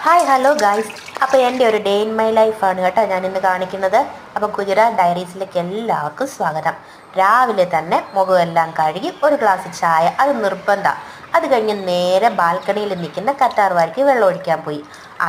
Hi hello guys. അപ്പോൾ എൻ്റെ ഒരു ഡേ ഇൻ മൈ ലൈഫാണ് കേട്ടോ ഞാനിന്ന് കാണിക്കുന്നത്. അപ്പോൾ ഗുജറാത്ത് ഡയറീസിലേക്ക് എല്ലാവർക്കും സ്വാഗതം. രാവിലെ തന്നെ മുഖമെല്ലാം കഴുകി ഒരു ഗ്ലാസ് ചായ, അത് നിർബന്ധമാണ്. അത് കഴിഞ്ഞ് നേരെ ബാൽക്കണിയിൽ നിൽക്കുന്ന കറ്റാർ വാഴയ്ക്ക് വെള്ളം ഒഴിക്കാൻ പോയി.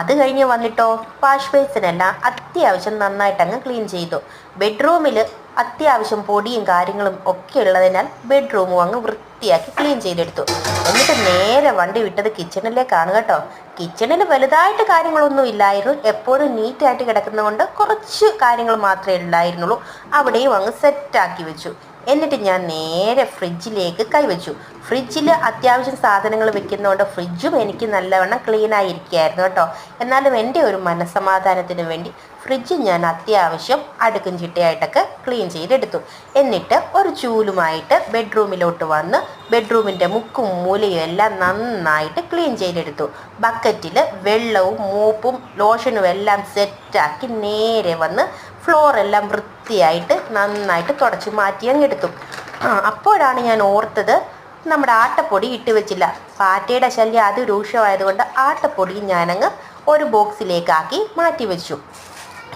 അത് കഴിഞ്ഞ് വന്നിട്ടോ വാഷ് ബേസിനെല്ലാം അത്യാവശ്യം നന്നായിട്ടങ്ങ് ക്ലീൻ ചെയ്തു. ബെഡ്റൂമിൽ അത്യാവശ്യം പൊടിയും കാര്യങ്ങളും ഒക്കെ ഉള്ളതിനാൽ ബെഡ്റൂമും അങ്ങ് വൃത്തിയാക്കി ക്ലീൻ ചെയ്തെടുത്തു. എന്നിട്ട് നേരെ വണ്ടി വിട്ടത് കിച്ചണിലേക്കാണ് കേട്ടോ. കിച്ചണിൽ വലുതായിട്ട് കാര്യങ്ങളൊന്നും ഇല്ലായിരുന്നു. എപ്പോഴും നീറ്റായിട്ട് കിടക്കുന്നതുകൊണ്ട് കുറച്ച് കാര്യങ്ങൾ മാത്രമേ ഉണ്ടായിരുന്നുള്ളൂ. അവിടെയും അങ്ങ് സെറ്റാക്കി വെച്ചു. എന്നിട്ട് ഞാൻ നേരെ ഫ്രിഡ്ജിലേക്ക് കൈവച്ചു. ഫ്രിഡ്ജിൽ അത്യാവശ്യം സാധനങ്ങൾ വെക്കുന്നതുകൊണ്ട് ഫ്രിഡ്ജും എനിക്ക് നല്ലവണ്ണം ക്ലീൻ ആയിരിക്കുകയായിരുന്നു കേട്ടോ. എന്നാലും എൻ്റെ ഒരു മനസ്സമാധാനത്തിന് വേണ്ടി ഫ്രിഡ്ജ് ഞാൻ അത്യാവശ്യം അടുക്കും ചിട്ടയായിട്ടൊക്കെ ക്ലീൻ ചെയ്തെടുത്തു. എന്നിട്ട് ഒരു ചൂലുമായിട്ട് ബെഡ്റൂമിലോട്ട് വന്ന് ബെഡ്റൂമിൻ്റെ മുക്കും മൂലയും എല്ലാം നന്നായിട്ട് ക്ലീൻ ചെയ്തെടുത്തു. ബക്കറ്റിൽ വെള്ളവും മോപ്പും ലോഷനും എല്ലാം സെറ്റാക്കി നേരെ വന്ന് ഫ്ലോറെല്ലാം വൃത്തിയായിട്ട് നന്നായിട്ട് തുടച്ച് മാറ്റി അങ്ങെടുത്തു. അപ്പോഴാണ് ഞാൻ ഓർത്തത്, നമ്മുടെ ആട്ടപ്പൊടി ഇട്ട് വെച്ചില്ല. പാറ്റയുടെ ശല്യം അതിരൂക്ഷമായതുകൊണ്ട് ആട്ടപ്പൊടി ഞാനങ്ങ് ഒരു ബോക്സിലേക്കാക്കി മാറ്റി വെച്ചു.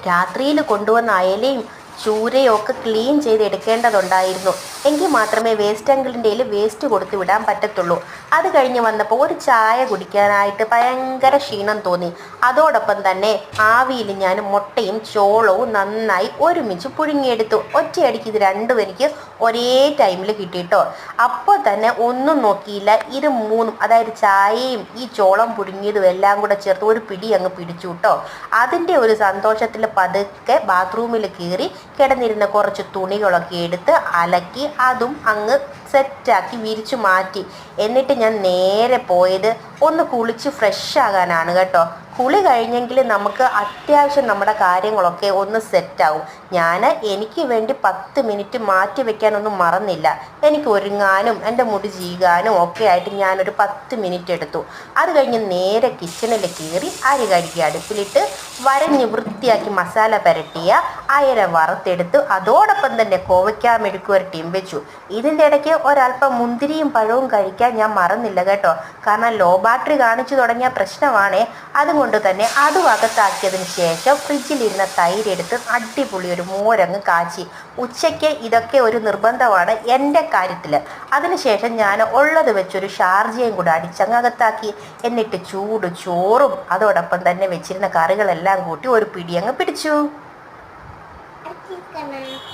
രാത്രിയിൽ കൊണ്ടുവന്ന അയലയും ചൂരയും ഒക്കെ ക്ലീൻ ചെയ്ത് എടുക്കേണ്ടതുണ്ടായിരുന്നു. എങ്കിൽ മാത്രമേ വേസ്റ്റ് അങ്കിളിൻ്റെ വേസ്റ്റ് കൊടുത്തു വിടാൻ പറ്റത്തുള്ളൂ. അത് കഴിഞ്ഞ് വന്നപ്പോൾ ഒരു ചായ കുടിക്കാനായിട്ട് ഭയങ്കര ക്ഷീണം തോന്നി. അതോടൊപ്പം തന്നെ ആവിയിൽ ഞാൻ മുട്ടയും ചോളവും നന്നായി ഒരുമിച്ച് പുഴുങ്ങിയെടുത്തു. ഒറ്റയടിക്ക് ഇത് രണ്ടും എനിക്ക് ഒരേ ടൈമിൽ കിട്ടിയിട്ടോ. അപ്പോൾ തന്നെ ഒന്നും നോക്കിയില്ല, ഇത് മൂന്നും, അതായത് ചായയും ഈ ചോളം പുഴുങ്ങിയതും എല്ലാം കൂടെ ചേർത്ത് ഒരു പിടി അങ്ങ് പിടിച്ചു കേട്ടോ. അതിൻ്റെ ഒരു സന്തോഷത്തിൽ പതുക്കെ ബാത്റൂമിൽ കയറി കിടന്നിരുന്ന കുറച്ച് തുണികളൊക്കെ എടുത്ത് അലക്കി അതും അങ്ങ് സെറ്റാക്കി വിരിച്ചു മാറ്റി. എന്നിട്ട് ഞാൻ നേരെ പോയത് ഒന്ന് കുളിച്ച് ഫ്രഷ് ആകാനാണ് കേട്ടോ. കുളി കഴിഞ്ഞെങ്കിൽ നമുക്ക് അത്യാവശ്യം നമ്മുടെ കാര്യങ്ങളൊക്കെ ഒന്ന് സെറ്റാവും. ഞാൻ എനിക്ക് വേണ്ടി 10 മിനിറ്റ് മാറ്റി വെക്കാനൊന്നും മറന്നില്ല. എനിക്ക് ഒരുങ്ങാനും എൻ്റെ മുടി ചീകാനും ഒക്കെ ആയിട്ട് ഞാനൊരു 10 മിനിറ്റ് എടുത്തു. അത് കഴിഞ്ഞ് നേരെ കിച്ചണിൽ കയറി അരി കഴുകി അടുപ്പിലിട്ട് വരഞ്ഞ് വൃത്തിയാക്കി മസാല പുരട്ടിയ അയര വറുത്തെടുത്ത് അതോടൊപ്പം തന്നെ കോവയ്ക്ക മെഴുക്കുവരട്ടിയും വെച്ചു. ഇതിൻ്റെ ഇടയ്ക്ക് ഒരല്പം മുന്തിരിയും പഴവും കഴിക്കാൻ ഞാൻ മറന്നില്ല കേട്ടോ. കാരണം ലോ ബാറ്ററി കാണിച്ചു തുടങ്ങിയ പ്രശ്നമാണേ. അതുകൊണ്ട് തന്നെ അതും അകത്താക്കിയതിന് ശേഷം ഫ്രിഡ്ജിലിരുന്ന തൈരെടുത്ത് അടിപൊളി ഒരു മോരങ്ങ് കാച്ചി. ഉച്ചയ്ക്ക് ഇതൊക്കെ ഒരു നിർബന്ധമാണ് എൻ്റെ കാര്യത്തിൽ. അതിനുശേഷം ഞാൻ ഉള്ളത് വെച്ചൊരു ഷാർജയും കൂടെ അടിച്ചങ്ങകത്താക്കി. എന്നിട്ട് ചൂട് ചോറും അതോടൊപ്പം തന്നെ വെച്ചിരുന്ന കറികളെല്ലാം കൂട്ടി ഒരു പിടി അങ്ങ് പിടിച്ചു.